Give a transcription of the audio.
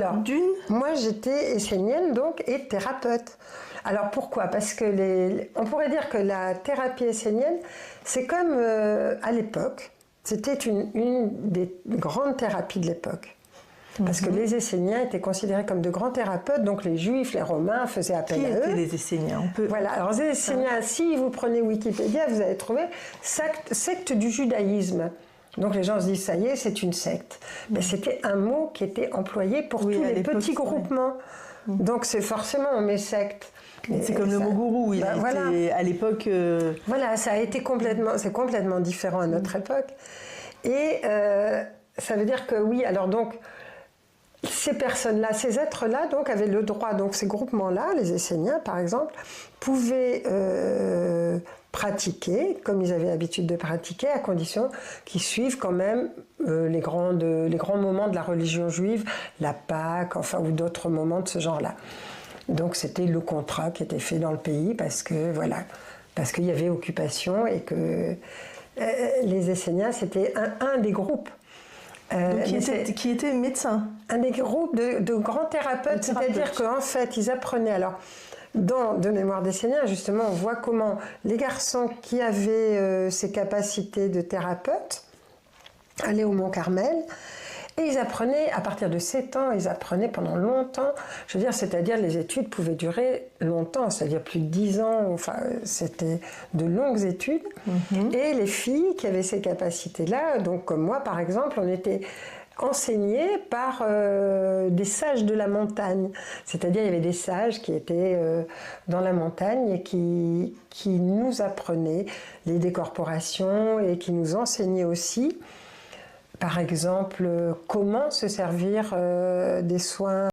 Alors, moi j'étais essénienne donc et thérapeute. Alors pourquoi? Parce que on pourrait dire que la thérapie essénienne, c'est comme à l'époque, c'était une des grandes thérapies de l'époque. Parce que les Esséniens étaient considérés comme de grands thérapeutes, donc les Juifs, les Romains faisaient appel à eux. Qui étaient les Esséniens? Voilà, alors les Esséniens, si vous prenez Wikipédia, vous allez trouver secte du judaïsme. Donc les gens se disent, ça y est, c'est une secte. Mais c'était un mot qui était employé pour tous les petits groupements. Donc c'est forcément, on met secte. C'est comme le mot gourou, il a été à l'époque... Voilà, c'est complètement différent à notre époque. Et ça veut dire que oui, alors donc, ces personnes-là, ces êtres-là, donc, avaient le droit, donc ces groupements-là, les Esséniens par exemple, pouvaient pratiquer, comme ils avaient l'habitude de pratiquer, à condition qu'ils suivent quand même les grands moments de la religion juive, la Pâque, enfin, ou d'autres moments de ce genre-là. Donc c'était le contrat qui était fait dans le pays parce que voilà, parce qu'il y avait occupation et que les Esséniens c'était un des groupes. Qui était médecin. Un des groupes de grands thérapeutes, c'est-à-dire qu'en fait ils apprenaient alors. Dans De mémoire d'Esséniens, justement, on voit comment les garçons qui avaient ces capacités de thérapeute allaient au Mont Carmel et ils apprenaient, à partir de 7 ans, ils apprenaient pendant longtemps, je veux dire, c'est-à-dire les études pouvaient durer longtemps, c'est-à-dire plus de 10 ans, enfin, c'était de longues études. Et les filles qui avaient ces capacités-là, donc comme moi par exemple, on était enseignés par des sages de la montagne. C'est-à-dire il y avait des sages qui étaient dans la montagne et qui nous apprenaient les décorporations et qui nous enseignaient aussi, par exemple, comment se servir des soins